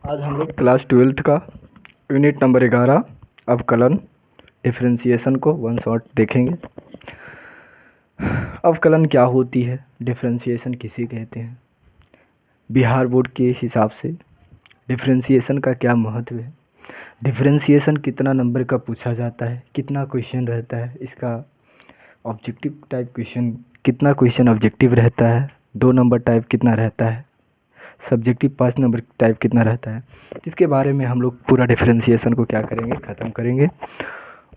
आज हम लोग क्लास 12th का यूनिट नंबर 11 अवकलन डिफरेंशिएशन को वन शॉट देखेंगे। अवकलन क्या होती है, डिफरेंशिएशन किसे कहते हैं, बिहार बोर्ड के हिसाब से डिफरेंशिएशन का क्या महत्व है, डिफरेंशिएशन कितना नंबर का पूछा जाता है, कितना क्वेश्चन रहता है, इसका ऑब्जेक्टिव टाइप क्वेश्चन कितना क्वेश्चन ऑब्जेक्टिव रहता है, 2 नंबर टाइप कितना रहता है, सब्जेक्टिव 5 नंबर टाइप कितना रहता है। इसके बारे में हम लोग पूरा डिफरेंशिएशन को क्या करेंगे, ख़त्म करेंगे।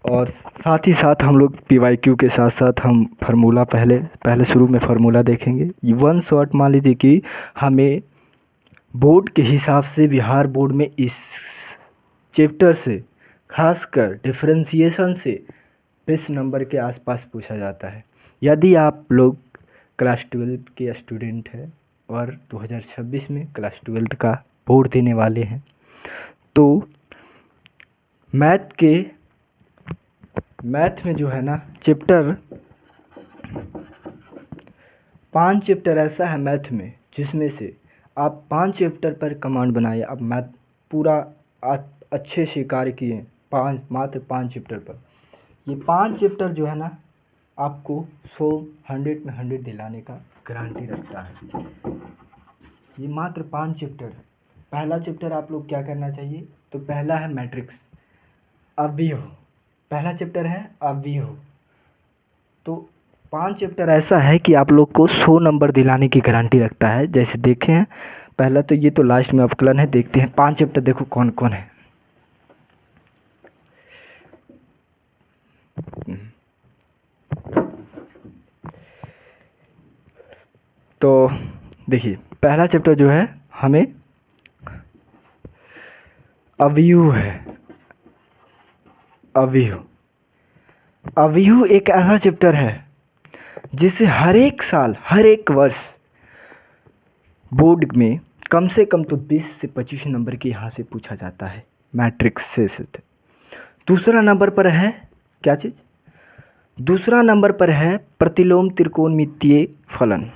और साथ ही साथ हम लोग PYQ के साथ साथ हम फार्मूला पहले शुरू में फार्मूला देखेंगे। वन शॉट मान लीजिए कि हमें बोर्ड के हिसाब से बिहार बोर्ड में इस चैप्टर से खासकर डिफरेंशिएशन से 20 नंबर के आसपास पूछा जाता है। यदि आप लोग क्लास 12 के स्टूडेंट हैं और 2026 में क्लास 12 का बोर्ड देने वाले हैं तो मैथ में जो है ना चैप्टर 5 चैप्टर ऐसा है मैथ में जिसमें से आप 5 चैप्टर पर कमांड बनाइए। आप मैथ पूरा अच्छे से कार्य किए मात्र 5 चैप्टर पर। ये 5 चैप्टर जो है ना आपको 100 में 100 दिलाने का गारंटी रखता है। ये मात्र 5 चैप्टर। पहला चैप्टर आप लोग क्या करना चाहिए, तो पहला है मैट्रिक्स अवयव, पहला चैप्टर है अवयव। तो 5 चैप्टर ऐसा है कि आप लोग को 100 नंबर दिलाने की गारंटी रखता है। जैसे देखें हैं पहला तो ये तो लास्ट में अवकलन है, देखते हैं 5 चैप्टर देखो कौन कौन है। तो देखिए पहला चैप्टर जो है हमें अवयव है। अवयव एक ऐसा चैप्टर है जिसे हर एक साल हर एक वर्ष बोर्ड में कम से कम तो 20 से 25 नंबर के यहाँ से पूछा जाता है मैट्रिक्स से। दूसरा नंबर पर है क्या चीज़, दूसरा नंबर पर है प्रतिलोम त्रिकोणमितीय फलन।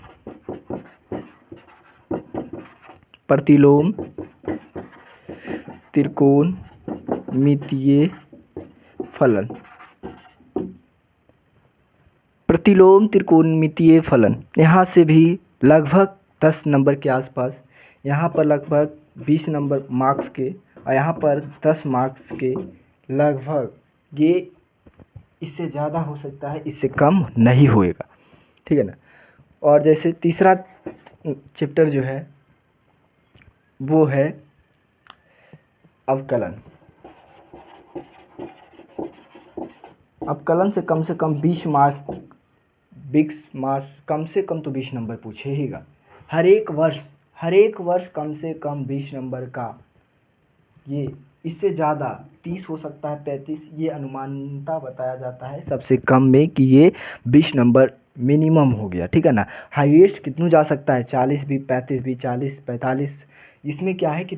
प्रतिलोम त्रिकोणमितीय फलन, प्रतिलोम त्रिकोणमितीय फलन यहाँ से भी लगभग 10 नंबर के आसपास, यहाँ पर लगभग 20 नंबर मार्क्स के और यहाँ पर 10 मार्क्स के लगभग। ये इससे ज़्यादा हो सकता है, इससे कम नहीं होएगा, ठीक है ना। और जैसे तीसरा चैप्टर जो है वो है अवकलन। अवकलन से कम 20 मार्क्स कम से कम तो 20 नंबर पूछेगा हर एक वर्ष कम से कम 20 नंबर का। ये इससे ज़्यादा 30 हो सकता है, 35, ये अनुमानता बताया जाता है सबसे कम में कि ये 20 नंबर मिनिमम हो गया, ठीक है ना। हाईएस्ट कितनों जा सकता है, 40 भी, 35 भी, 40, 45। इसमें क्या है कि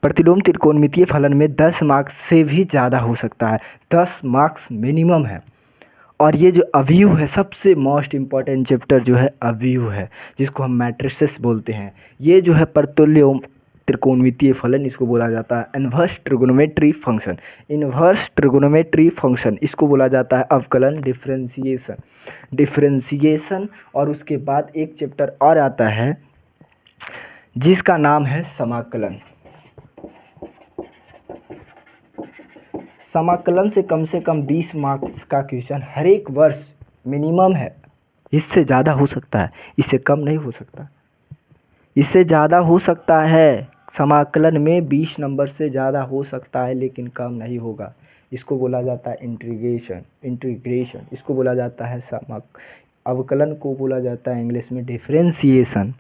प्रतिलोम त्रिकोणमितीय फलन में 10 मार्क्स से भी ज़्यादा हो सकता है, 10 मार्क्स मिनिमम है। और ये जो अवयव है सबसे मोस्ट इम्पॉर्टेंट चैप्टर जो है अवयव है, जिसको हम मैट्रिसेस बोलते हैं। ये जो है प्रतिलोम त्रिकोणमितीय फलन इसको बोला जाता है inverse trigonometry function. Inverse trigonometry function इसको बोला जाता है अवकलन डिफरेंशिएशन। और उसके बाद एक चैप्टर और आता है जिसका नाम है समाकलन। समाकलन से कम 20 मार्क्स का क्वेश्चन हर एक वर्ष मिनिमम है, इससे ज़्यादा हो सकता है, इससे कम नहीं हो सकता। इससे ज़्यादा हो सकता है, समाकलन में 20 नंबर से ज़्यादा हो सकता है लेकिन कम नहीं होगा। इसको बोला जाता है इंटीग्रेशन इसको बोला जाता है अवकलन को बोला जाता है इंग्लिश में डिफरेंशिएशन।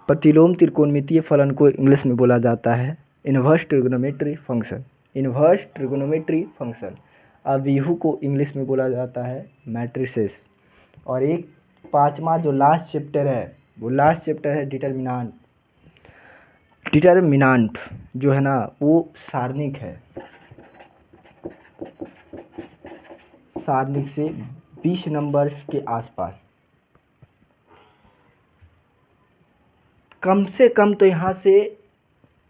प्रतिलोम त्रिकोणमितीय फलन को इंग्लिश में बोला जाता है इन्वर्स ट्रिगोनोमेट्री फंक्शन। अवयव को इंग्लिश में बोला जाता है मैट्रिसेस। और एक पांचवा जो लास्ट चैप्टर है वो लास्ट चैप्टर है डिटरमिनांट जो है ना वो सारणिक है। सारणिक से 20 नंबर के आसपास, कम से कम तो यहाँ से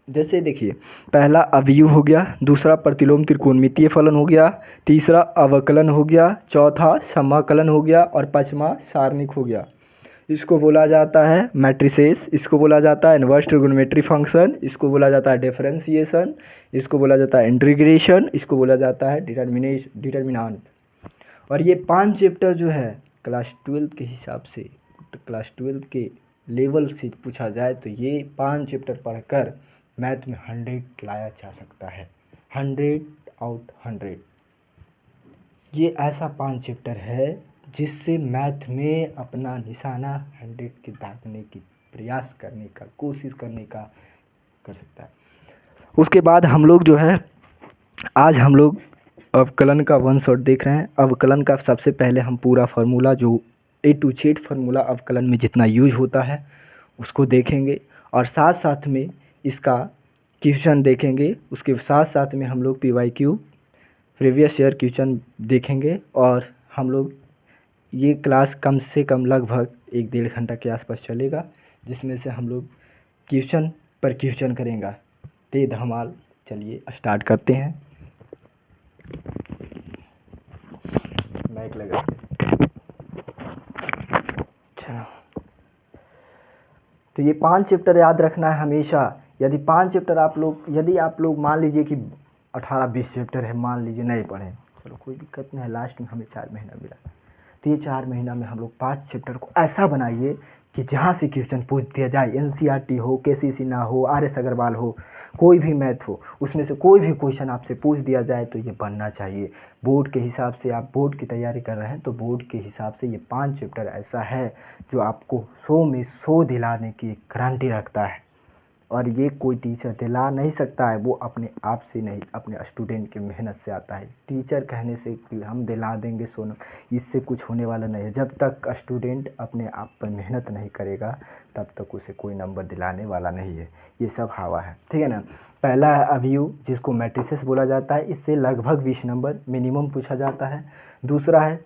जैसे देखिए, पहला अवयव हो गया, दूसरा प्रतिलोम त्रिकोणमितीय फलन हो गया, तीसरा अवकलन हो गया, चौथा समाकलन हो गया और पांचवा सारणिक हो गया। इसको बोला जाता है मैट्रिसेस, इसको बोला जाता है इनवर्स ट्रिगोनोमेट्री फंक्शन, इसको बोला जाता है डिफरेंशिएशन, इसको बोला जाता है इंटीग्रेशन, इसको बोला जाता है डिटर्मिनेंट। और ये 5 चैप्टर जो है क्लास 12 के हिसाब से, क्लास 12 के लेवल से पूछा जाए तो ये 5 चैप्टर पढ़कर मैथ में 100 लाया जा सकता है, 100 आउट 100। ये ऐसा 5 चैप्टर है जिससे मैथ में अपना निशाना 100 के दागने की प्रयास करने का, कोशिश करने का कर सकता है। उसके बाद हम लोग जो है, आज हम लोग अवकलन का 1 शॉट देख रहे हैं। अवकलन का सबसे पहले हम पूरा फार्मूला, जो A to Z फार्मूला अवकलन में जितना यूज होता है उसको देखेंगे, और साथ साथ में इसका क्वेश्चन देखेंगे। उसके साथ साथ में हम लोग PYQ प्रीवियस ईयर क्वेश्चन देखेंगे। और हम लोग ये क्लास कम से कम लगभग 1-1.5 घंटा के आसपास चलेगा, जिसमें से हम लोग क्वेश्चन पर क्वेश्चन करेंगे। ते धमाल, चलिए स्टार्ट करते हैं। माइक लगा अच्छा, तो ये 5 चैप्टर याद रखना है हमेशा। यदि 5 चैप्टर यदि आप लोग मान लीजिए कि 18-20 चैप्टर है, मान लीजिए नहीं पढ़ें, चलो कोई दिक्कत नहीं है, लास्ट में हमें 4 महीना मिला, तो ये 4 महीना में हम लोग 5 चैप्टर को ऐसा बनाइए कि जहाँ से क्वेश्चन पूछ दिया जाए, NCERT हो, KCC ना हो, RS अग्रवाल हो, कोई भी मैथ हो, उसमें से कोई भी क्वेश्चन आपसे पूछ दिया जाए तो ये बनना चाहिए। बोर्ड के हिसाब से, आप बोर्ड की तैयारी कर रहे हैं तो बोर्ड के हिसाब से ये 5 चैप्टर ऐसा है जो आपको 100 में 100 दिलाने की गारंटी रखता है। और ये कोई टीचर दिला नहीं सकता है, वो अपने आप से नहीं, अपने स्टूडेंट की मेहनत से आता है। टीचर कहने से कि हम दिला देंगे सोना, इससे कुछ होने वाला नहीं है। जब तक स्टूडेंट अपने आप पर मेहनत नहीं करेगा तब तक उसे कोई नंबर दिलाने वाला नहीं है। ये सब हवा है, ठीक है ना। पहला है अवयव, जिसको मैट्रिसेस बोला जाता है, इससे लगभग 20 नंबर मिनिमम पूछा जाता है। दूसरा है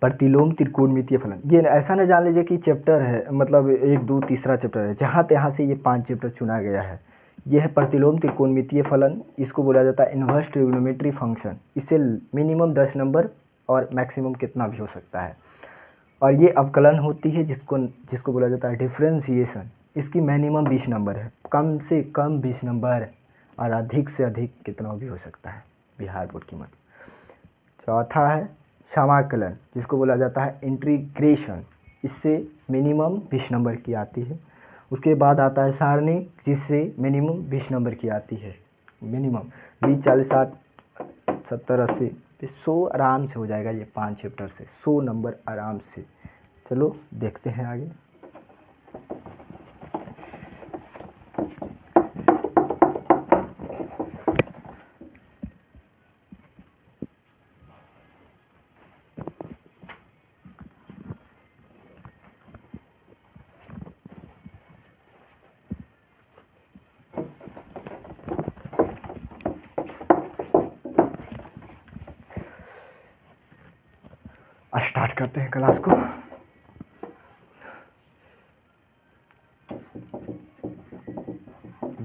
प्रतिलोम त्रिकोणमितीय फलन। ये ऐसा न जान लीजिए कि चैप्टर है, मतलब 1, 2, तीसरा चैप्टर है, जहाँ तहाँ से ये 5 चैप्टर चुना गया है। ये है प्रतिलोम त्रिकोणमितीय फलन, इसको बोला जाता है इनवर्स ट्रिगोनोमेट्री फंक्शन। इससे मिनिमम 10 नंबर और मैक्सिमम कितना भी हो सकता है। और ये अवकलन होती है जिसको बोला जाता है डिफरेंशिएशन। इसकी मिनिमम 20 नंबर है, कम से कम 20 नंबर, और अधिक से अधिक कितना भी हो सकता है बिहार बोर्ड की मत। चौथा है समाकलन, जिसको बोला जाता है इंटीग्रेशन। इससे मिनिमम 20 नंबर की आती है। उसके बाद आता है सारणिक, जिससे मिनिमम 20 नंबर की आती है। मिनिमम 20, 40, 60, 70, 80, 100 आराम से हो जाएगा। ये 5 चैप्टर से 100 नंबर आराम से। चलो देखते हैं आगे। स्टार्ट करते हैं क्लास को।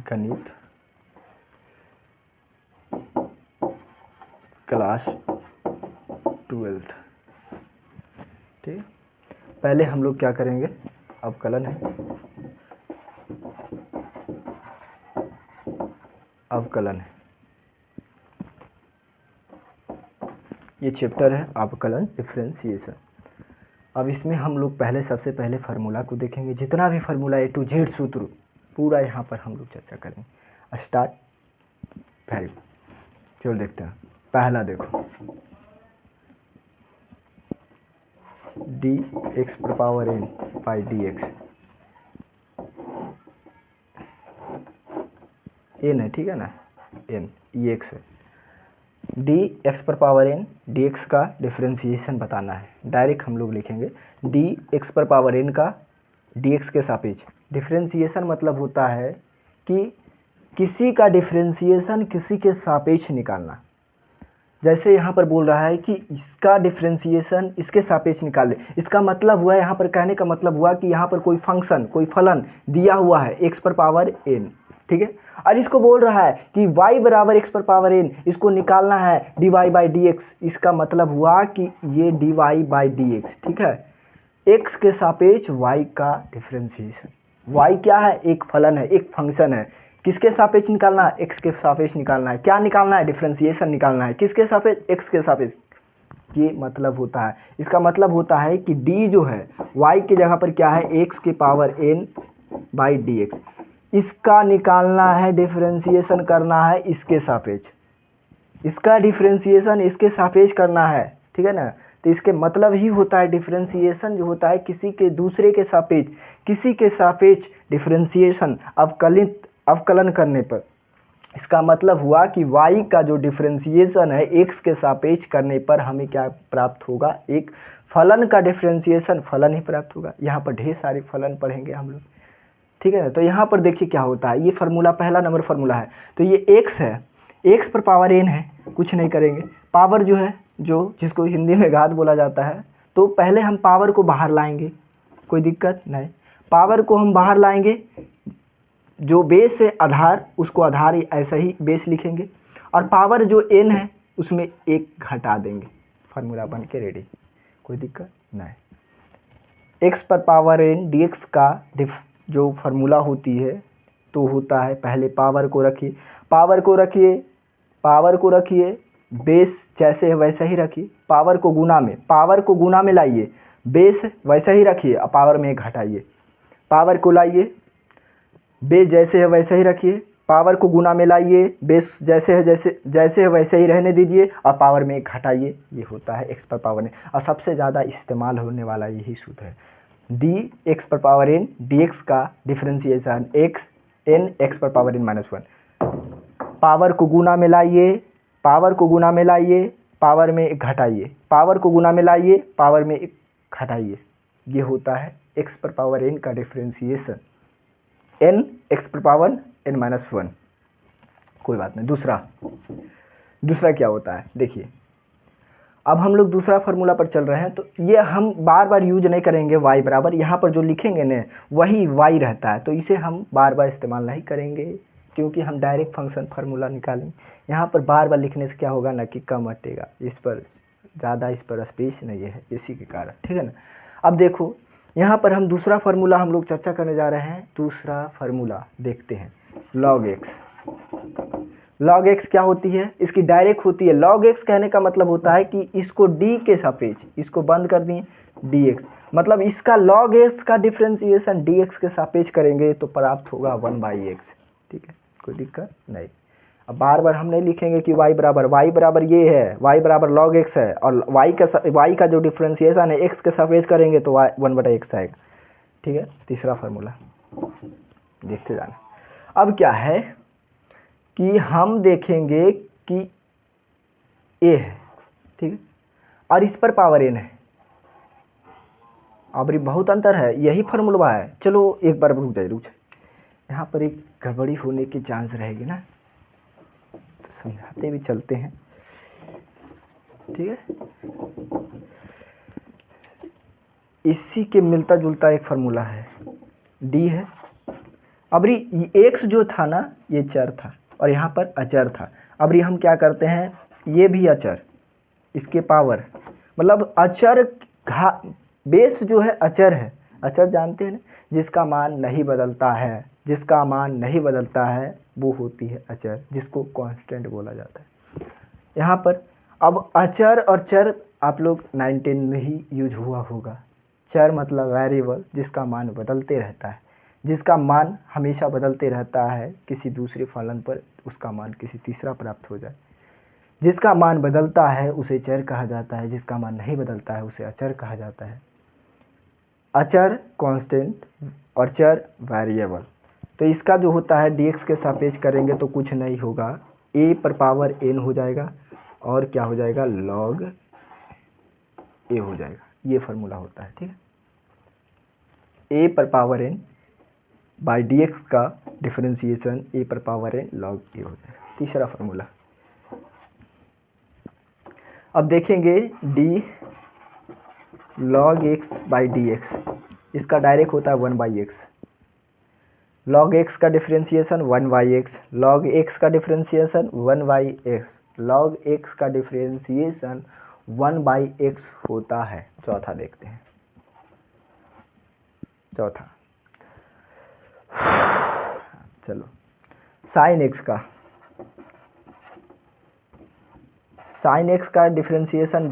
गणित क्लास 12, ठीक। पहले हम लोग क्या करेंगे, अवकलन है, अवकलन है, ये चैप्टर है अवकलन डिफरेंशिएशन। अब इसमें हम लोग सबसे पहले फार्मूला को देखेंगे। जितना भी फार्मूला A to Z सूत्र पूरा यहाँ पर हम लोग चर्चा करेंगे। Start, very good. चलो देखते हैं। पहला देखो, dx⁴n बाई dx, n है, ठीक है ना, n ex है। dx⁴n dx का डिफरेंशिएशन बताना है। डायरेक्ट हम लोग लिखेंगे dx⁴n का dx के सापेक्ष डिफरेंशिएशन। मतलब होता है कि किसी का डिफरेंशिएशन किसी के सापेक्ष निकालना। जैसे यहाँ पर बोल रहा है कि इसका डिफरेंशिएशन इसके सापेक्ष निकाल ले। इसका मतलब हुआ, यहाँ पर कहने का मतलब हुआ कि यहाँ पर कोई फंक्शन, कोई फलन दिया हुआ है x⁴n, ठीक है। और इसको बोल रहा है कि y बराबर x पर पावर n, इसको निकालना है dy बाई डी एक्स। इसका मतलब हुआ कि ये dy बाई डी एक्स, ठीक है, x के सापेक्ष y का डिफरेंशिएशन। y क्या है? एक फलन है, एक फंक्शन है। किसके सापेक्ष निकालना है? x के सापेक्ष निकालना है। क्या निकालना है? डिफरेंशिएशन निकालना है। किसके सापेक्ष? x के सापेक्ष। ये मतलब होता है, इसका मतलब होता है कि d जो है y की जगह पर क्या है? x के power n by d x. इसका निकालना है, डिफरेंशिएशन करना है इसके सापेक्ष। इसका डिफरेंशिएशन इसके सापेक्ष करना है, ठीक है ना। तो इसके मतलब ही होता है डिफरेंशिएशन जो होता है किसी के दूसरे के सापेक्ष, किसी के सापेक्ष डिफरेंशिएशन अवकलन करने पर। इसका मतलब हुआ कि y का जो डिफरेंशिएशन है x के सापेक्ष करने पर हमें क्या प्राप्त होगा? एक फलन का डिफरेंशिएशन, फलन ही प्राप्त होगा। यहाँ पर ढेर सारे फलन पढ़ेंगे हम लोग, ठीक है ना। तो यहाँ पर देखिए क्या होता है, ये फार्मूला पहला नंबर फार्मूला है। तो ये x है, x पर पावर n है, कुछ नहीं करेंगे। पावर जो है, जो जिसको हिंदी में घात बोला जाता है, तो पहले हम पावर को बाहर लाएंगे, कोई दिक्कत नहीं। पावर को हम बाहर लाएंगे, जो बेस है आधार, उसको आधार ऐसा ही बेस लिखेंगे, और पावर जो n है उसमें एक घटा देंगे, फार्मूला बन के रेडी, कोई दिक्कत नहीं। x पर पावर n dx का जो फार्मूला होती है तो होता है, पहले पावर को रखिए, पावर को रखिए, बेस जैसे है वैसा ही रखिए, पावर को गुना में लाइए, बेस वैसा ही रखिए और पावर में घटाइए। पावर को लाइए, बेस जैसे है वैसे ही रखिए, पावर को गुना में लाइए, बेस जैसे है वैसे ही रहने दीजिए और पावर में घटाइए। ये होता है x पर पावर n। और सबसे ज़्यादा इस्तेमाल होने वाला यही सूत्र है, डी एक्स पर पावर n dx का डिफरेंशिएशन x पर पावर n माइनस 1। पावर को गुना में लाइए, पावर में घटाइए, पावर को गुना में लाइए, पावर में घटाइए। ये होता है x पर पावर n का डिफरेंशिएशन, n x पर पावर n माइनस 1। कोई बात नहीं। दूसरा क्या होता है देखिए, अब हम लोग दूसरा फार्मूला पर चल रहे हैं, तो ये हम बार बार यूज नहीं करेंगे। y बराबर यहाँ पर जो लिखेंगे ना वही y रहता है, तो इसे हम बार बार इस्तेमाल नहीं करेंगे, क्योंकि हम डायरेक्ट फंक्शन फार्मूला निकालेंगे। यहाँ पर बार बार लिखने से क्या होगा ना कि कम हटेगा, इस पर ज़्यादा स्पेस नहीं है, इसी के कारण, ठीक है ना। अब देखो यहाँ पर हम दूसरा फार्मूला हम लोग चर्चा करने जा रहे हैं। दूसरा फार्मूला देखते हैं, log x क्या होती है? इसकी डायरेक्ट होती है। log x कहने का मतलब होता है कि इसको d के सापेक्ष, इसको बंद कर दिए, dx, मतलब इसका log x का डिफरेंशिएशन dx के सापेक्ष करेंगे तो प्राप्त होगा 1/x, ठीक है, कोई दिक्कत नहीं। अब बार बार हम नहीं लिखेंगे कि y बराबर ये है, y बराबर log x है, और y का जो डिफरेंशिएशन है x के सापेक्ष करेंगे तो 1/x आएगा, ठीक है। तीसरा फार्मूला देखते जाना। अब क्या है कि हम देखेंगे कि a है, ठीक है, और इस पर पावर n है। अब बहुत अंतर है, यही फार्मूला है। चलो एक बार रुक जाए, यहाँ पर एक गड़बड़ी होने की चांस रहेगी ना, तो समझाते भी चलते हैं, ठीक है। इसी के मिलता जुलता एक फार्मूला है, d है। अब x जो था ना ये चर था और यहाँ पर अचर था। अब हम क्या करते हैं, ये भी अचर, इसके पावर, मतलब अचर बेस जो है अचर है। अचर जानते हैं ना, जिसका मान नहीं बदलता है वो होती है अचर, जिसको कांस्टेंट बोला जाता है। यहाँ पर अब अचर और चर आप लोग 19 में ही यूज हुआ होगा। चर मतलब वेरिएबल, जिसका मान बदलते रहता है, जिसका मान हमेशा बदलते रहता है, किसी दूसरे फलन पर उसका मान किसी तीसरा प्राप्त हो जाए। जिसका मान बदलता है उसे चर कहा जाता है, जिसका मान नहीं बदलता है उसे अचर कहा जाता है। अचर कांस्टेंट और चर वेरिएबल। तो इसका जो होता है dx के सापेक्ष करेंगे तो कुछ नहीं होगा, a पर पावर n हो जाएगा और क्या हो जाएगा, log a हो जाएगा। ये फार्मूला होता है, ठीक है। a पर पावर n बाई dx का डिफरेंशिएशन a पर पावर n log a हो जाएगा, तीसरा फार्मूला। अब देखेंगे d log x by dx, इसका डायरेक्ट होता है 1/x। लॉग एक्स का डिफ्रेंसिएशन 1/x, लॉग एक्स का डिफ्रेंसिएशन 1/x, लॉग एक्स का डिफ्रेंसिएशन 1/x होता है। चौथा देखते हैं, चौथा चलो साइन एक्स का, साइन एक्स का डिफ्रेंसिएशन,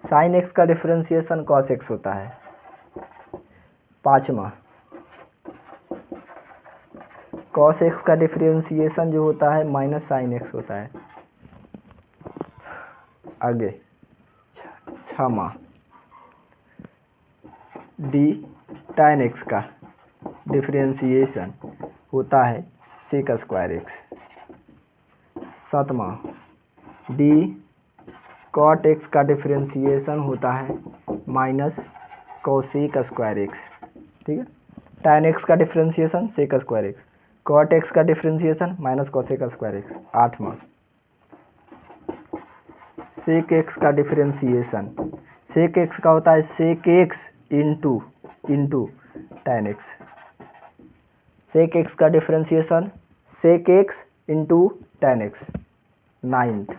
साइन एक्स का डिफ्रेंसिएशन कॉस एक्स होता है। पाँचवा कॉस एक्स का डिफ्रेंसिएशन जो होता है माइनस साइन एक्स होता है। आगे छठवां डी tan एक्स का डिफ्रेंसिएशन होता है सेक स्क्वायर एक्स। सातवां डी कॉट एक्स का डिफ्रेंसिएशन होता है माइनस कोसेक स्क्वायर एक्स। ठीक है, tan एक्स का differentiation sec square x, cot x का differentiation minus cosec square x. आठवां सेक एक्स का डिफ्रेंसिएशन, सेक एक्स का होता है sec x into tan x, sec x का differentiation sec x into tan x. Ninth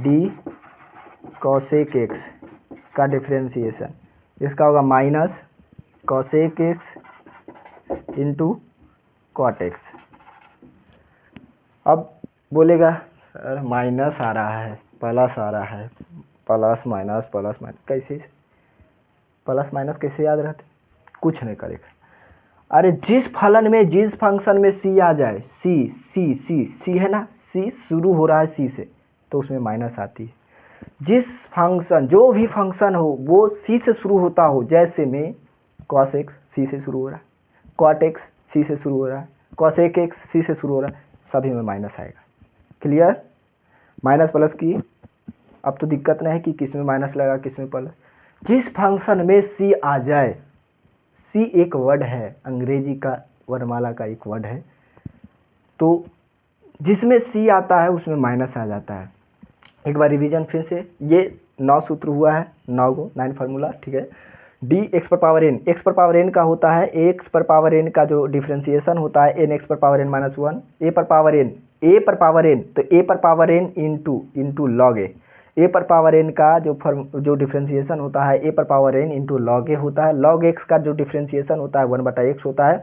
d cosec x का differentiation, इसका होगा minus cosec x into cot x. अब बोलेगा सर माइनस आ रहा है, प्लस आ रहा है, प्लस माइनस कैसे, प्लस माइनस कैसे याद रहते, कुछ नहीं करेगा। अरे जिस फलन में, जिस फंक्शन में सी आ जाए, सी है ना, सी शुरू हो रहा है सी से, तो उसमें माइनस आती है। जिस फंक्शन, जो भी फंक्शन हो वो सी से शुरू होता हो, जैसे में कॉस एक्स सी से शुरू हो रहा है, कॉट एक्स सी से शुरू हो रहा है, कॉसेक एक्स सी से शुरू हो रहा है, सभी में माइनस आएगा। क्लियर, माइनस प्लस की अब तो दिक्कत नहीं है कि किस में माइनस लगा किस में प्लस। जिस फंक्शन में सी आ जाए, सी एक वर्ड है, अंग्रेजी का वर्णमाला का एक वर्ड है, तो जिसमें सी आता है उसमें माइनस आ जाता है। एक बार रिवीजन फिर से, ये 9 सूत्र हुआ है, 9 फार्मूला। ठीक है, डी एक्स पर पावर एन, एक्स पर पावर एन का होता है, एक्स पर पावर एन का जो डिफ्रेंसिएशन होता है एन एक्स पर पावर एन माइनस 1, ए पर पावर एन, ए पर पावर एन, तो ए पर पावर एन इंटू लॉग ए पर पावर एन का जो डिफ्रेंसिएशन होता है ए पर पावर एन इंटू लॉग ए होता है। लॉग एक्स का जो डिफ्रेंसिएशन होता है 1/x होता है।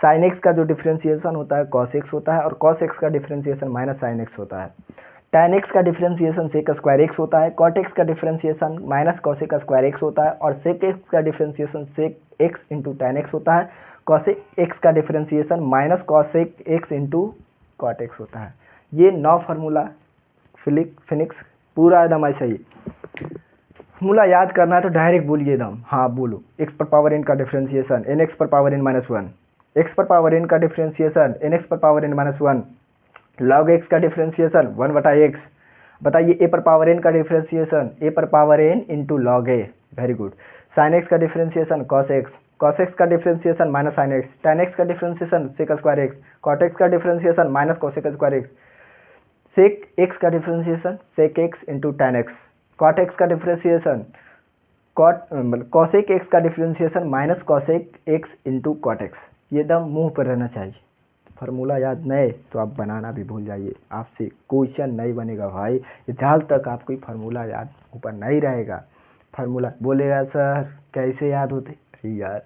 साइन एक्स का जो डिफ्रेंसिएशन होता है कॉस एक्स होता है, और कॉस एक्स का डिफ्रेंसिएशन माइनस साइन एक्स होता है। tan एक्स का डिफ्रेंसिएशन सेक स्क्वायर एक्स होता है, कॉट एक्स का differentiation minus cosec square x होता है, और सेक एक्स का differentiation sec x into tan x होता है। कॉसेक एक्स का differentiation minus cosec x into cot x होता है। ये 9 फार्मूला फिनिक्स पूरा एकदम ऐसा ही। फार्मूला याद करना है तो डायरेक्ट बोलिए एकदम, हाँ बोलो। एक्स पर पावर एन का डिफ्रेंसिएशन एन एक्स पर पावर एन माइनस 1, एक्स पर पावर एन का डिफ्रेंसिएशन एन एक्स पर power n minus 1, log x का डिफ्रेंसिएशन 1/x। बताइए ए पर पावर एन का डिफ्रेंसिएशन ए पर power n into log a, very good. Sine x का डिफ्रेंसिएशन कॉस एक्स का differentiation minus sine x, tan x का differentiation sec square x, cot x का differentiation minus cosec square x, sec x का differentiation sec x into tan x, cot x का differentiation cosec x का differentiation minus cosec x into cot x. ये एकदम मुंह पर रहना चाहिए। फार्मूला याद नहीं तो आप बनाना भी भूल जाइए, आपसे क्वेश्चन नहीं बनेगा भाई। जहाँ तक आपको ही फार्मूला याद ऊपर नहीं रहेगा, फार्मूला बोलेगा सर कैसे याद होते, अरे यार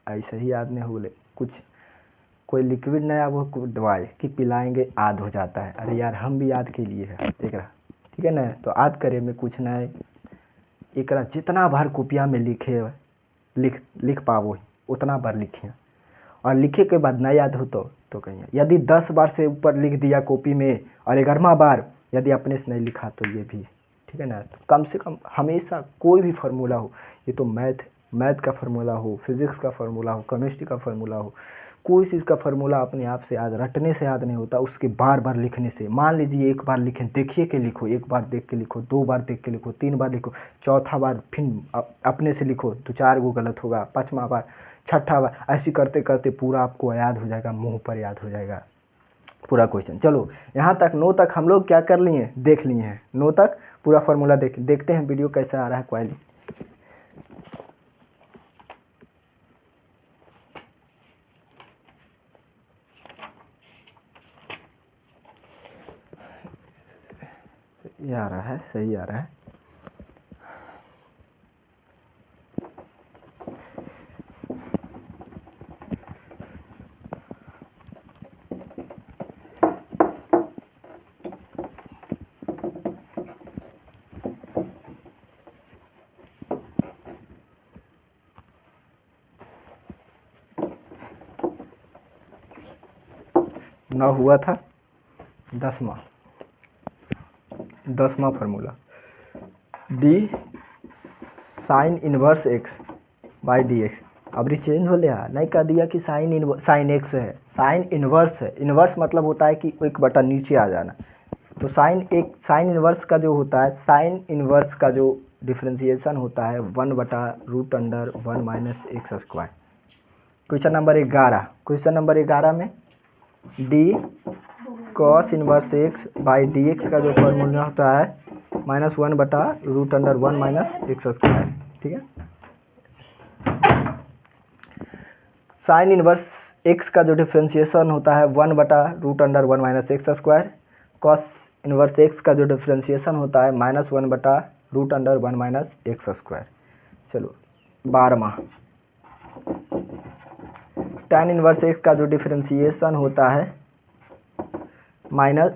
ऐसे ही याद नहीं बोले, कुछ कोई लिक्विड नया वो दवाई कि पिलाएंगे याद हो जाता है। अरे यार हम भी याद के लिए है, देख रहा, ठीक है ना, तो याद करे में कुछ नहीं, एक जितना बार कॉपिया में लिखे लिख पावो उतना बार लिखिए, और लिखे के बाद नहीं याद हो तो कहीं यदि 10 बार से ऊपर लिख दिया कॉपी में और 11वां बार यदि अपने से नहीं लिखा तो ये भी, ठीक है ना। तो कम से कम हमेशा कोई भी फार्मूला हो, ये तो मैथ का फार्मूला हो, फिजिक्स का फार्मूला हो, केमिस्ट्री का फार्मूला हो, कोई चीज़ का फार्मूला अपने आप से याद रटने से याद नहीं होता, उसके बार बार लिखने से। मान लीजिए एक बार लिखें, देखिए के लिखो, एक बार देख के लिखो, 2 बार देख के लिखो, 3 बार लिखो, चौथा बार फिर अपने से लिखो तो 4 गो गलत होगा, 5वां बार, 6ठा बार, ऐसे करते करते पूरा आपको याद हो जाएगा, मुंह पर याद हो जाएगा पूरा क्वेश्चन। चलो यहाँ तक 9 तक हम लोग क्या कर लिए, देख लिए हैं। 9 तक पूरा फार्मूला देखते हैं वीडियो कैसा आ रहा है क्वालिटी। ये आ रहा है, सही आ रहा है। ना हुआ था 10वां formula, d sine inverse x by d x. अब चेंज हो लिया, नहीं कह दिया कि साइन एक्स है, साइन इनवर्स है। इनवर्स मतलब होता है कि एक बटा नीचे आ जाना। तो साइन इनवर्स का जो होता है, साइन इनवर्स का जो डिफ्रेंसिएशन होता है 1/√(1 minus x square. Question number 11 में D cos inverse x by d x का जो फॉर्मूला होता है -1/√(1 माइनस एक्स स्क्वायर। ठीक है। साइन इनवर्स एक्स का जो डिफ्रेंसिएशन होता है 1/√(1 minus x square. Cos inverse x का जो डिफ्रेंसिएशन होता है -1/√(1 माइनस एक्स स्क्वायर। चलो 12वां, tan इनवर्स एक्स का जो डिफ्रेंसिएशन होता है माइनस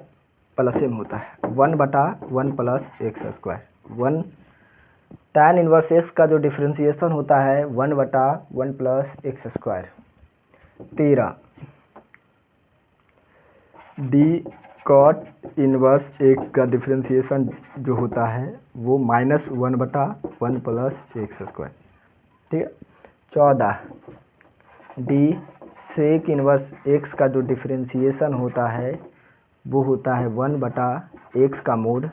प्लस में होता है 1/1 plus x square. tan inverse x का जो डिफ्रेंसिएशन होता है 1/1 plus x square. 13 d cot inverse x का डिफ्रेंसिएशन जो होता है वो -1/1 प्लस एक्स स्क्वायर। ठीक है। 14 डी सेक इनवर्स एक्स का जो डिफ्रेंसिएशन होता है वो होता है 1/x का mod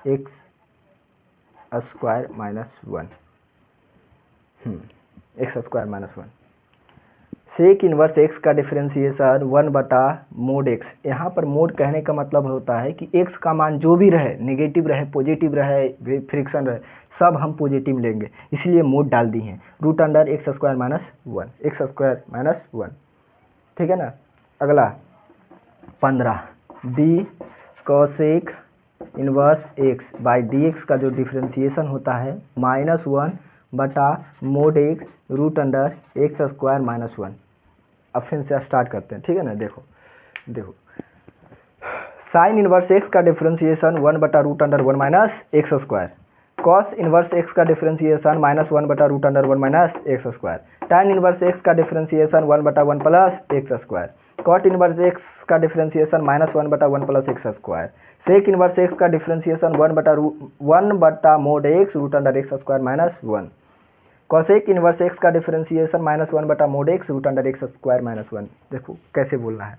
(x square minus 1) x square minus 1। Sec inverse x का डिफ्रेंसिएशन 1/mod x। यहाँ पर मोड कहने का मतलब होता है कि x का मान जो भी रहे, नेगेटिव रहे, पॉजिटिव रहे, फ्रिक्शन रहे, सब हम पॉजिटिव लेंगे, इसलिए मोड डाल दी हैं (x square minus 1) x square minus 1। ठीक है ना। अगला 15 D cosec inverse x by d x का जो डिफ्रेंसिएशन होता है (1/mod x (x square minus 1)। अब फिर से स्टार्ट करते हैं। ठीक है ना। देखो साइन इनवर्स एक्स का differentiation 1/√(1 minus x square. Cos inverse x का differentiation -1/√(1 minus x square. tan inverse x का differentiation 1/1 plus x square. Cot inverse x का differentiation -1/1 plus x square. Sec inverse x का differentiation 1/mod x (x square minus 1). Cosec inverse x का differentiation -1/mod x (x square minus 1). देखो कैसे बोलना है,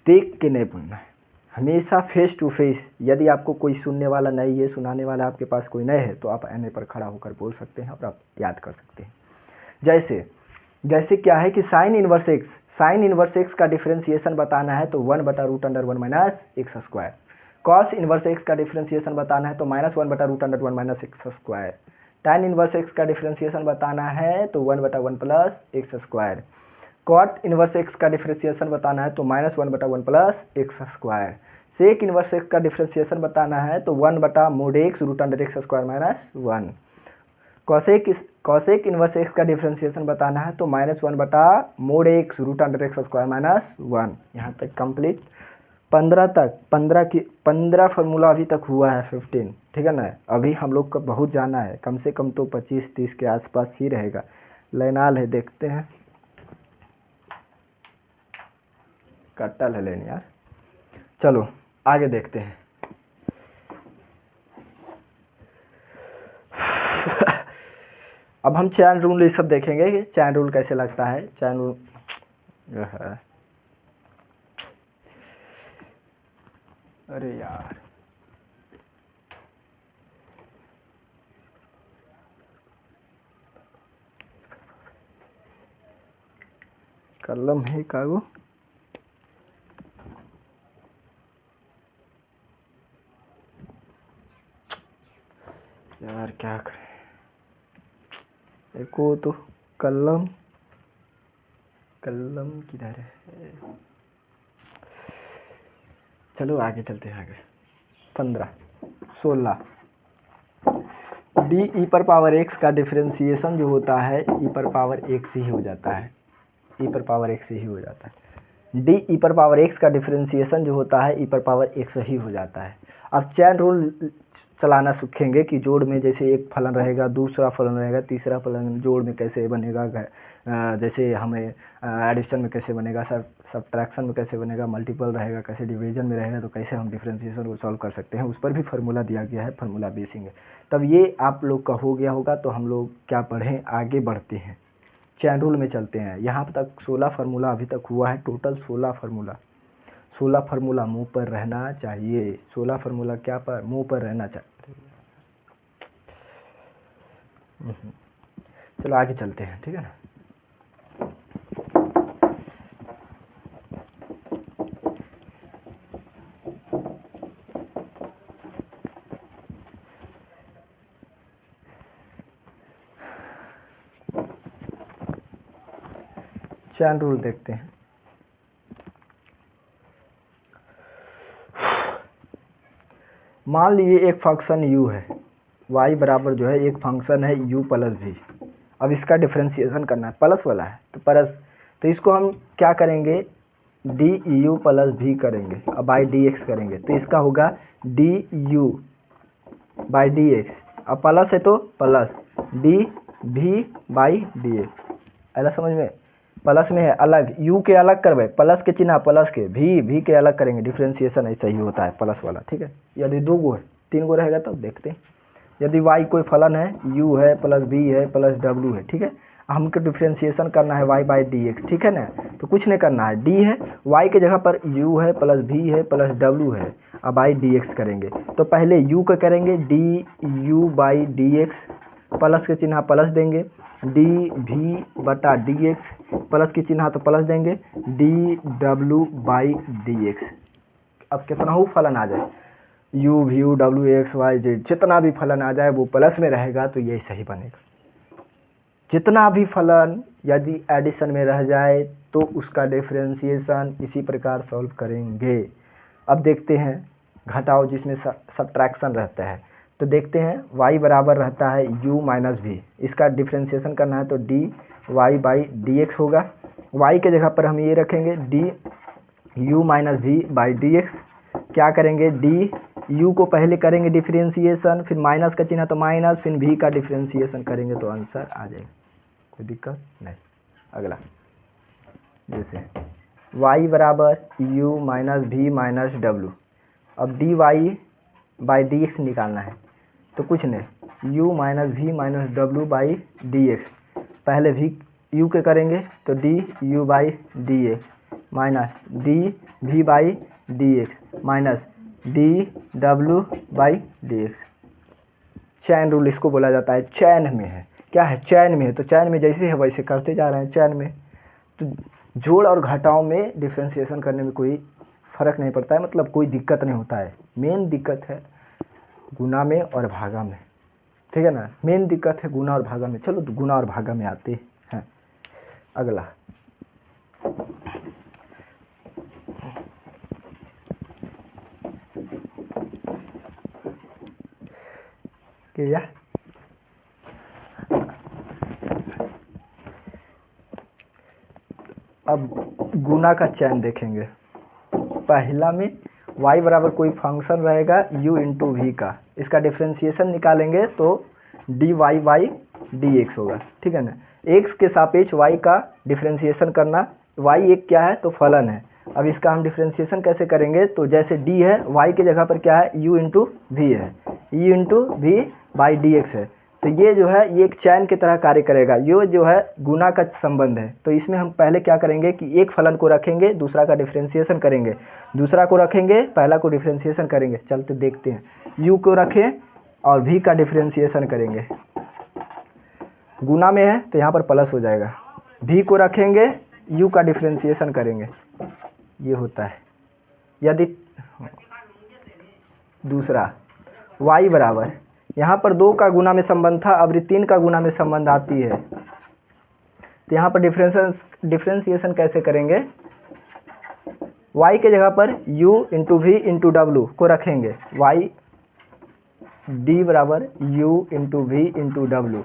देख के नहीं बोलना है, हमेशा फेस टू फेस। यदि आपको कोई सुनने वाला नहीं है, सुनाने वाला आपके पास कोई नहीं है, तो आप आईने पर खड़ा होकर बोल सकते हैं और आप याद कर सकते हैं। जैसे क्या है कि साइन इनवर्स एक्स का डिफ्रेंसिएशन बताना है तो 1/√(1 minus x square. Cos inverse x का डिफ्रेंसिएशन बताना है तो -1/√(1 minus x square. tan inverse x का डिफ्रेंसिएशन बताना है तो 1/1 plus x square. Cot inverse x का डिफ्रेंसिएशन बताना है तो -1/1 plus x square. Sec inverse x का डिफ्रेंसिएशन बताना है तो 1/mod x (x square minus 1). Cosec inverse x का डिफ्रेंसिएशन बताना है तो -1/mod x (x square minus 1). यहाँ तक कंप्लीट। 15 फार्मूला अभी तक हुआ है 15। ठीक है ना। अभी हम लोग को बहुत जाना है, कम से कम तो 25-30 के आसपास ही रहेगा। लेनाल है, देखते हैं। कट्टा ले लेने यार। चलो आगे देखते हैं। अब हम चैन रूल ये सब देखेंगे कि चैन रूल कैसे लगता है। चैन रूल अरे यार, कलम है कागो। यार क्या करें, देखो तो कलम किधर है। चलो आगे चलते हैं आगे। 15, 16। डी ई पर पावर एक्स का डिफरेंशिएशन जो होता है ई पर पावर एक्स ही हो जाता है, ई पर पावर एक्स ही हो जाता है। डी ई पर पावर एक्स का डिफरेंशिएशन जो होता है ई पर पावर एक्स ही हो जाता है। अब चैन रूल चलाना सीखेंगे कि जोड़ में जैसे एक फलन रहेगा, दूसरा फलन रहेगा, तीसरा फलन जोड़ में कैसे बनेगा, जैसे हमें एडिशन में कैसे बनेगा, सब्ट्रैक्शन में कैसे बनेगा, मल्टीपल रहेगा कैसे, डिवीजन में रहेगा तो कैसे हम डिफरेंशिएशन को सॉल्व कर सकते हैं, उस पर भी फार्मूला दिया गया है, फार्मूला बेसिंग है। तब ये आप लोग का हो गया होगा। तो हम लोग क्या पढ़ें, आगे बढ़ते हैं, चैन रूल में चलते हैं। यहाँ तक 16 फार्मूला अभी तक हुआ है, टोटल 16 फार्मूला। 16 फार्मूला मुंह पर रहना चाहिए, 16 फार्मूला क्या पर, मुंह पर रहना चाहिए। चलो आगे चलते हैं, ठीक है ना। चैन रूल देखते हैं। मान लीजिए एक फंक्शन u है, y बराबर जो है एक फंक्शन है u प्लस v। अब इसका डिफरेंशिएशन करना है, प्लस वाला है तो प्लस, तो इसको हम क्या करेंगे, डी यू प्लस भी करेंगे, अब बाई डी एक्स करेंगे तो इसका होगा D u by d x. अब प्लस है तो plus D v by d x. ऐसा समझ में, प्लस में है अलग, u के अलग करवे, प्लस के चिन्ह प्लस के, भी के अलग करेंगे, डिफरेंशिएशन ऐसा ही होता है प्लस वाला, ठीक है। यदि 2 गो है, 3 गो रहेगा तब देखते हैं। यदि y कोई फलन है, u है प्लस b है प्लस w है, ठीक है, हमको डिफरेंशिएशन करना है y बाई डी एक्स, ठीक है ना। तो कुछ नहीं करना है, d है, y के जगह पर u है प्लस v है प्लस w है, अब बाई डी एक्स करेंगे। तो पहले u का करेंगे D u by d x, plus के चिन्ह प्लस देंगे, डी भी बटा डी एक्स, प्लस की चिन्ह तो प्लस देंगे, डी डब्ल्यू बाई डी एक्स। अब कितना हो फलन आ जाए, यू वी यू डब्ल्यू एक्स वाई जेड, जितना भी फलन आ जाए वो प्लस में रहेगा तो ये सही बनेगा। जितना भी फलन यदि एडिशन में रह जाए तो उसका डिफरेंशिएशन इसी प्रकार सॉल्व करेंगे। अब देखते हैं घटाओ जिसमें सब्ट्रैक्शन रहता है, तो देखते हैं y बराबर रहता है u माइनस भी, इसका डिफरेंशिएशन करना है तो d y by d x होगा। y के जगह पर हम ये रखेंगे d u minus v by d x. क्या करेंगे, डी यू को पहले करेंगे डिफरेंशिएशन, फिर माइनस का चिन्ह तो माइनस, फिर v का डिफरेंशिएशन करेंगे तो आंसर आ जाएगा, कोई दिक्कत नहीं। अगला जैसे y बराबर u माइनस भी माइनस डब्लू, अब d y by d x निकालना है तो कुछ नहीं, u माइनस भी माइनस डब्लू बाई डी एक्स, पहले v u के करेंगे तो d u by d x minus d v by d x minus d डब्लू by d x. Chain rule इसको बोला जाता है, चैन में है, क्या है, चैन में है, तो चैन में जैसे है वैसे करते जा रहे हैं चैन में। तो जोड़ और घटाव में डिफरेंशिएशन करने में कोई फ़र्क नहीं पड़ता है, मतलब कोई दिक्कत नहीं होता है। मेन दिक्कत है गुना में और भागा में, ठीक है ना, मेन दिक्कत है गुना और भागा में। चलो तो गुना और भागा में आते हैं। अगला क्या, अब गुना का चैन देखेंगे। पहला में y बराबर कोई फंक्शन रहेगा u इंटू वी का, इसका डिफरेंशिएशन निकालेंगे तो d y by d x होगा, ठीक है ना। x के सापेक्ष y का डिफरेंशिएशन करना, y एक क्या है तो फलन है। अब इसका हम डिफरेंशिएशन कैसे करेंगे, तो जैसे d है y के जगह पर क्या है u इंटू वी है, u into v by d x है, तो ये जो है ये एक चैन की तरह कार्य करेगा। ये जो है गुना का संबंध है, तो इसमें हम पहले क्या करेंगे कि एक फलन को रखेंगे, दूसरा का डिफरेंशिएशन करेंगे, दूसरा को रखेंगे, पहला को डिफरेंशिएशन करेंगे। चलते देखते हैं, u को रखें और v का डिफरेंशिएशन करेंगे। गुना में है तो यहाँ पर प्लस हो जाएगा, v को रखेंगे, u का डिफरेंशिएशन करेंगे, ये होता है। यदि दूसरा y बराबर, यहाँ पर 2 का गुना में संबंध था, अब 3 का गुना में संबंध आती है, तो यहाँ पर डिफरेंशिएशन कैसे करेंगे, y के जगह पर u इंटू वी इंटू डब्लू को रखेंगे, y d बराबर u इंटू वी इंटू डब्लू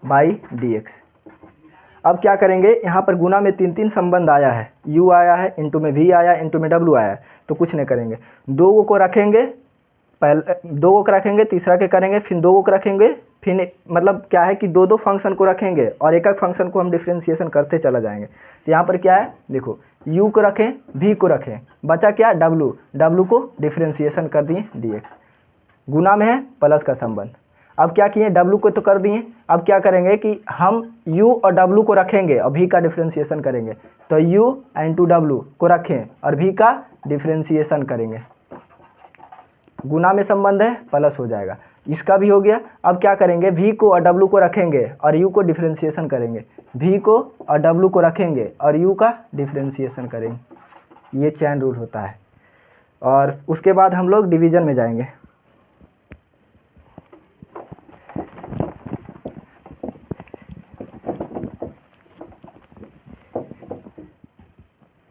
बाई डी एक्स। अब क्या करेंगे, यहाँ पर गुना में तीन तीन संबंध आया है, u आया है, इंटू में v आया, इंटू में w आया है, तो कुछ नहीं करेंगे, दो को रखेंगे, पहले दो को रखेंगे, तीसरा के करेंगे, फिर दो को रखेंगे, फिर मतलब क्या है कि दो दो फंक्शन को रखेंगे और एक एक फंक्शन को हम डिफ्रेंशिएशन करते चला जाएंगे। तो यहाँ पर क्या है, देखो u को रखें, v को रखें, बचा क्या w को डिफ्रेंशिएशन कर दिए dx, गुना में है प्लस का संबंध। अब क्या किए, w को तो कर दिए, अब क्या करेंगे कि हम u और w को रखेंगे और v का डिफ्रेंशिएशन करेंगे, तो u इंटू w को रखें और v का डिफ्रेंशिएशन करेंगे, गुना में संबंध है प्लस हो जाएगा, इसका भी हो गया। अब क्या करेंगे, v को और w को रखेंगे और u को डिफ्रेंशिएशन करेंगे, v को और w को रखेंगे और u का डिफ्रेंशिएशन करेंगे, ये चैन रूल होता है। और उसके बाद हम लोग डिवीजन में जाएंगे,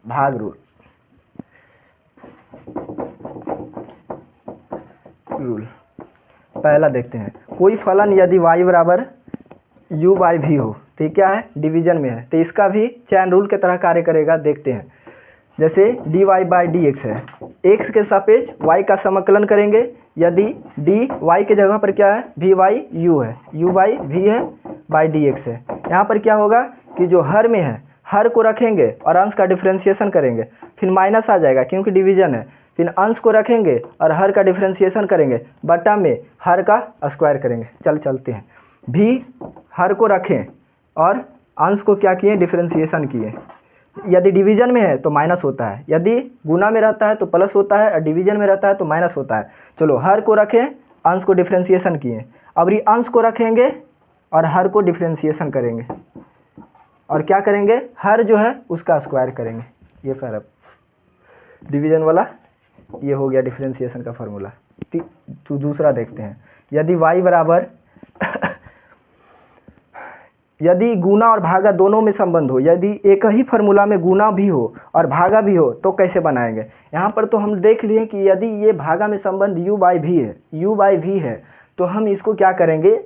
भाग रूल। पहला देखते हैं, कोई फलन यदि y बराबर u बाई वी हो, तो क्या है, डिवीजन में है, तो इसका भी चैन रूल के तरह कार्य करेगा। देखते हैं, जैसे dy बाई डी एक्स है, x के सापेक्ष y का समाकलन करेंगे, यदि dy के जगह पर क्या है, v बाई u है, u बाई वी है बाई डी एक्स है। यहाँ पर क्या होगा कि जो हर में है, हर को रखेंगे और अंश का डिफ्रेंशिएशन करेंगे, फिर माइनस आ जाएगा क्योंकि डिवीजन है, फिर अंश को रखेंगे और हर का डिफ्रेंशिएशन करेंगे, बटा में हर का स्क्वायर करेंगे। चलते हैं, भी हर को रखें और अंश को क्या किए, डिफ्रेंशिएशन किए। यदि डिवीजन में है तो माइनस होता है, यदि गुना में रहता है तो प्लस होता है, और डिवीजन में रहता है तो माइनस होता है। चलो, हर को रखें, अंश को डिफ्रेंशिएशन किए, अब ये अंश को रखेंगे और हर को डिफ्रेंशिएशन करेंगे और क्या करेंगे, हर जो है उसका स्क्वायर करेंगे। ये फिर अब डिवीजन वाला ये हो गया डिफ्रेंशिएशन का फार्मूला। तो दूसरा देखते हैं, यदि y बराबर यदि गुना और भागा दोनों में संबंध हो, यदि एक ही फार्मूला में गुना भी हो और भागा भी हो, तो कैसे बनाएंगे। यहाँ पर तो हम देख लिए कि यदि ये भागा में संबंध u बाई वी है, तो हम इसको क्या करेंगे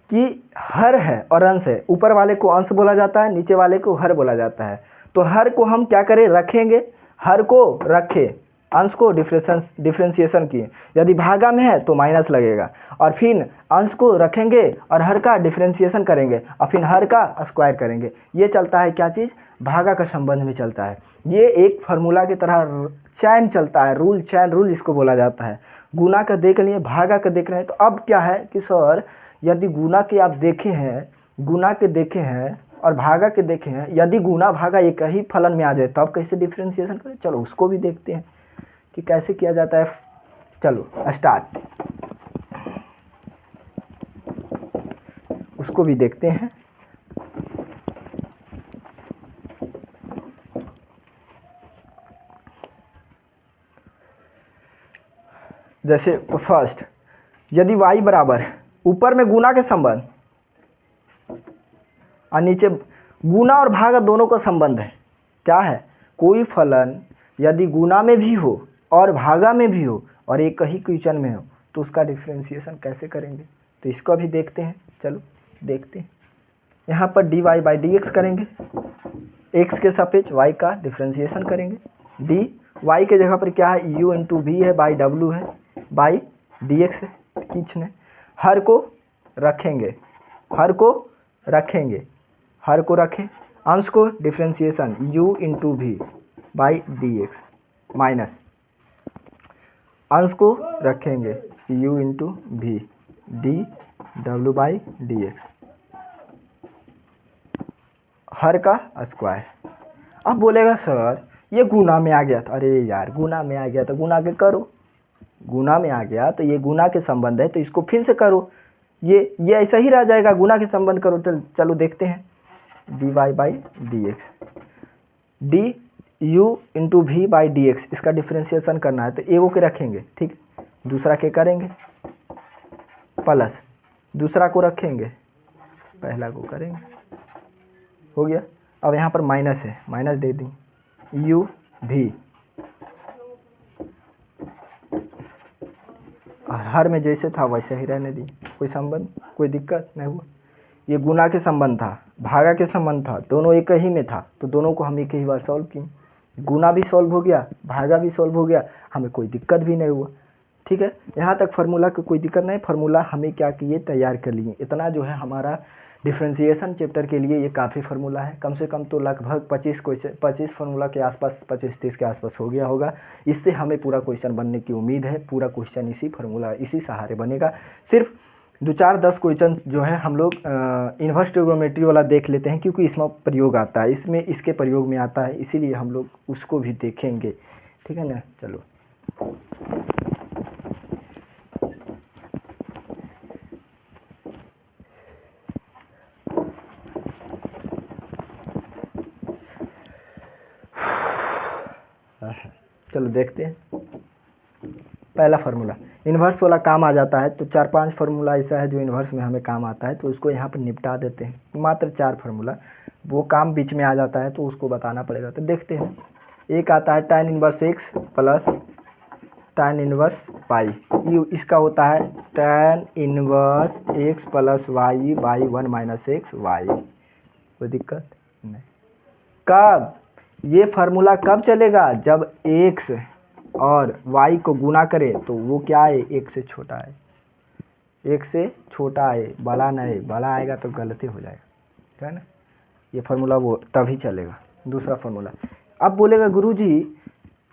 कि हर है और अंश है, ऊपर वाले को अंश बोला जाता है, नीचे वाले को हर बोला जाता है। तो हर को हम क्या करें, रखेंगे, हर को रखे, अंश को डिफ्रेंशिएशन किए, यदि भागा में है तो माइनस लगेगा, और फिर अंश को रखेंगे और हर का डिफ्रेंशिएशन करेंगे और फिर हर का स्क्वायर करेंगे। ये चलता है क्या चीज़, भागा का संबंध में चलता है। ये एक फार्मूला की तरह चैन चलता है, रूल, चैन रूल इसको बोला जाता है। गुना का देख लिए, भागा का देख रहे हैं, तो अब क्या है कि सर यदि गुना के आप देखे हैं और भागा के देखे हैं, यदि गुना भागा एक ही फलन में आ जाए तब कैसे डिफ्रेंशिएशन करें। चलो उसको भी देखते हैं कि कैसे किया जाता है। चलो स्टार्ट, उसको भी देखते हैं। जैसे फर्स्ट, यदि y बराबर ऊपर में गुना के संबंध और नीचे गुना और भागा दोनों का संबंध है, क्या है, कोई फलन यदि गुना में भी हो और भागा में भी हो और एक ही क्वेश्चन में हो, तो उसका डिफ्रेंशिएशन कैसे करेंगे, तो इसको भी देखते हैं। चलो देखते हैं, यहाँ पर dy बाई डी एक्स करेंगे, x के सापेक्ष y का डिफ्रेंशिएशन करेंगे, dy के जगह पर क्या है, u इंटू वी है बाई w है बाई डी एक्स है, कुछ नहीं, हर को रखें, हर को रखें, अंश को differentiation u into v by d x, minus अंश को रखेंगे u इंटू वी डी डब्ल्यू बाई डी एक्स, हर का स्क्वायर। अब बोलेगा सर ये गुना में आ गया था, अरे यार गुना में आ गया तो गुना के करो, गुना में आ गया तो ये गुना के संबंध है तो इसको फिर से करो, ये ऐसा ही रह जाएगा, गुना के संबंध करो। चलो देखते हैं, dy by d x, d u into v by d x, इसका डिफ्रेंशिएशन करना है तो एगो के रखेंगे, ठीक, दूसरा के करेंगे प्लस, दूसरा को रखेंगे, पहला को करेंगे, हो गया। अब यहाँ पर माइनस है, माइनस दे दी, u भी, और हर में जैसे था वैसे ही रहने दी। कोई संबंध, कोई दिक्कत नहीं हुआ। ये गुना के संबंध था, भागा के संबंध था, दोनों एक ही में था, तो दोनों को हम एक ही बार सॉल्व किए। गुना भी सॉल्व हो गया, भागा भी सॉल्व हो गया, हमें कोई दिक्कत भी नहीं हुआ। ठीक है, यहाँ तक फार्मूला की कोई दिक्कत नहीं। फार्मूला हमें क्या किए, तैयार कर लिए। इतना जो है हमारा डिफ्रेंशिएशन चैप्टर के लिए ये काफ़ी फार्मूला है। कम से कम तो लगभग 25 फार्मूला के आसपास, 25-30 के आसपास हो गया होगा। इससे हमें पूरा क्वेश्चन बनने की उम्मीद है। पूरा क्वेश्चन इसी फार्मूला, इसी सहारे बनेगा। सिर्फ 2-4-10 क्वेश्चन जो है हम लोग इन्वर्स ट्रिग्नोमेट्री वाला देख लेते हैं, क्योंकि इसमें प्रयोग आता है, इसमें इसके प्रयोग में आता है, इसीलिए हम लोग उसको भी देखेंगे। ठीक है ना, चलो। चलो देखते हैं। पहला फार्मूला इन्वर्स वाला काम आ जाता है, तो 4-5 फार्मूला ऐसा है जो इन्वर्स में हमें काम आता है, तो उसको यहाँ पर निपटा देते हैं। मात्र 4 फार्मूला, वो काम बीच में आ जाता है तो उसको बताना पड़ेगा। तो देखते हैं। एक आता है tan inverse x plus tan inverse y। इसका होता है tan inverse x plus y by 1 minus x y. कोई दिक्कत नहीं। कब ये फार्मूला कब चलेगा, जब x और y को गुना करें तो वो क्या है, एक से छोटा है। एक से छोटा है, बड़ा नहीं। बड़ा आएगा तो गलती हो जाएगा, है ना। ये फार्मूला वो तभी चलेगा। दूसरा फार्मूला, अब बोलेगा गुरुजी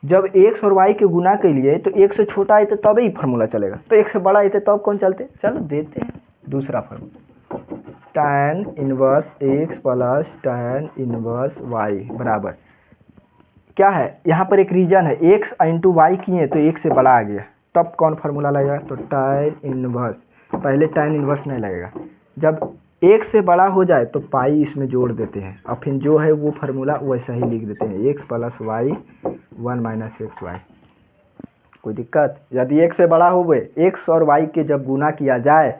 जब x और y के गुना के लिए तो एक से छोटा है तो तभी फार्मूला चलेगा, तो एक से बड़ा है तो तब कौन चलते। चलो देते हैं दूसरा formula. tan inverse x plus tan inverse y बराबर क्या है, यहाँ पर एक रीजन है, x इंटू वाई किए तो एक से बड़ा आ गया, तब कौन फार्मूला लगेगा, तो tan इनवर्स। पहले tan इनवर्स नहीं लगेगा, जब एक से बड़ा हो जाए तो पाई इसमें जोड़ देते हैं, और फिर जो है वो फार्मूला वैसा ही लिख देते हैं, x plus y 1 minus x y. कोई दिक्कत। यदि एक से बड़ा हो गए, x और y के जब गुना किया जाए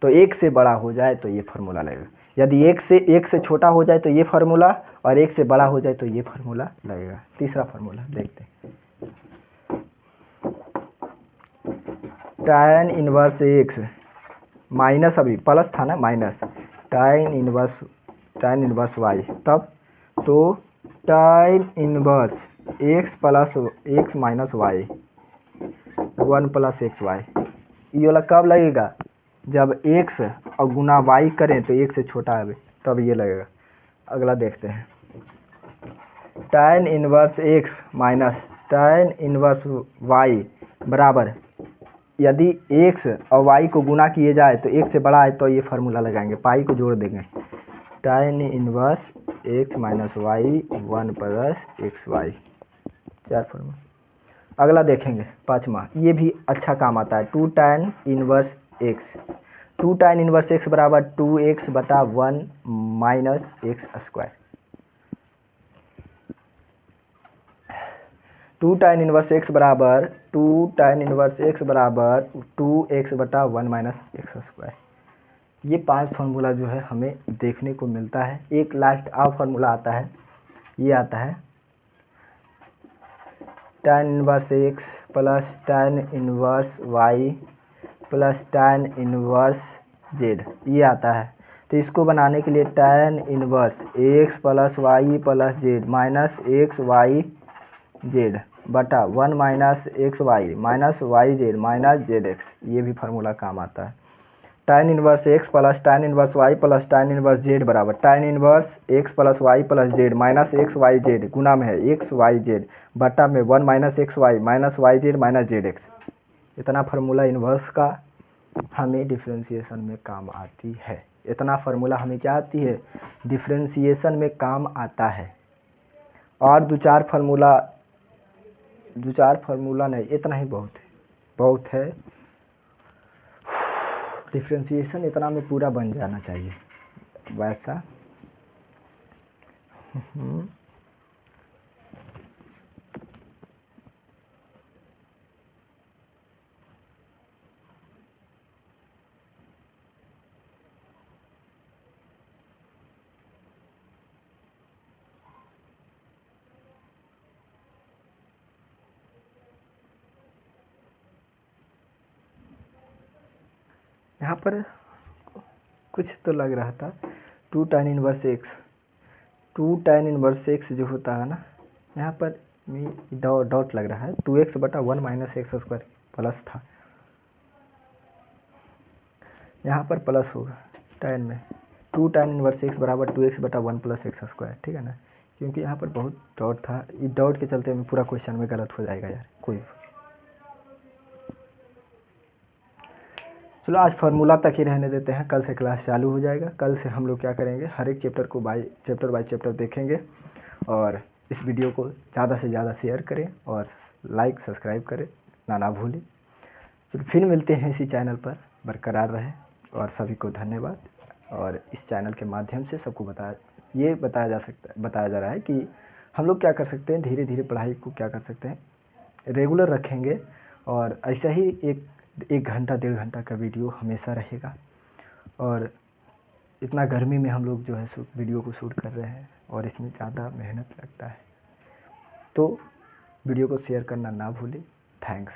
तो एक से बड़ा हो जाए तो ये फार्मूला लगेगा। यदि एक से छोटा हो जाए तो ये फार्मूला, और एक से बड़ा हो जाए तो ये फार्मूला लगेगा। तीसरा फार्मूला देखते हैं। tan इनवर्स x माइनस, अभी प्लस था ना, माइनस tan इनवर्स y, तब तो tan inverse x plus x minus y 1 plus x y. ये वाला कब लगेगा, जब x और गुना y करें तो एक से छोटा है, तब ये लगेगा। अगला देखते हैं। tan inverse x minus tan inverse y बराबर, यदि x और y को गुना किए जाए तो एक से बड़ा है तो ये फार्मूला लगाएंगे, पाई को जोड़ देंगे, tan inverse x minus y 1 plus x y. 4 formula. अगला देखेंगे पाँचवा, ये भी अच्छा काम आता है। 2 tan inverse x, 2 tan inverse x बराबर 2x बटा 1 minus x square. 2 tan inverse x बराबर 2x बटा 1 माइनस एक्स स्क्वायर। ये 5 फार्मूला जो है हमें देखने को मिलता है। एक लास्ट और फार्मूला आता है, ये आता है tan inverse x plus tan inverse y plus tan inverse z, ये आता है। तो इसको बनाने के लिए tan inverse x plus y plus z minus x y z बटा 1 minus x y minus y z minus z x, ये भी फार्मूला काम आता है। tan inverse x plus tan inverse y plus tan inverse z बराबर tan inverse x plus y plus z minus x y z गुना में है x y z बटा में 1 minus x y minus y z minus z x. इतना formula inverse का हमें differentiation में काम आती है। इतना फार्मूला हमें क्या आती है, डिफ्रेंशिएशन में काम आता है। और दो चार फार्मूला नहीं, इतना ही बहुत है, बहुत है। डिफ्रेंशिएशन इतना में पूरा बन जाना चाहिए वैसा। यहाँ पर कुछ तो लग रहा था 2 tan inverse x, 2 tan inverse x जो होता है ना, यहाँ पर डॉट लग रहा है, 2x/1 - x² प्लस था, यहाँ पर प्लस होगा tan में 2 tan इनवर्स एक्स बराबर 2x/1 + x², ठीक है ना, क्योंकि यहाँ पर बहुत डॉट था, इस डॉट के चलते में पूरा क्वेश्चन में गलत हो जाएगा यार। कोई चलो आज फार्मूला तक ही रहने देते हैं, कल से क्लास चालू हो जाएगा। कल से हम लोग क्या करेंगे, हर एक चैप्टर को चैप्टर बाय चैप्टर देखेंगे, और इस वीडियो को ज़्यादा से ज़्यादा शेयर करें और लाइक सब्सक्राइब करें ना भूलें। चलो फिर मिलते हैं इसी चैनल पर, बरकरार रहें, और सभी को धन्यवाद। और इस चैनल के माध्यम से सबको बताया जा रहा है कि हम लोग क्या कर सकते हैं, धीरे धीरे पढ़ाई को क्या कर सकते हैं, रेगुलर रखेंगे, और ऐसा ही एक घंटा 1.5 घंटा का वीडियो हमेशा रहेगा। और इतना गर्मी में हम लोग जो है वीडियो को शूट कर रहे हैं, और इसमें ज़्यादा मेहनत लगता है, तो वीडियो को शेयर करना ना भूलें। थैंक्स।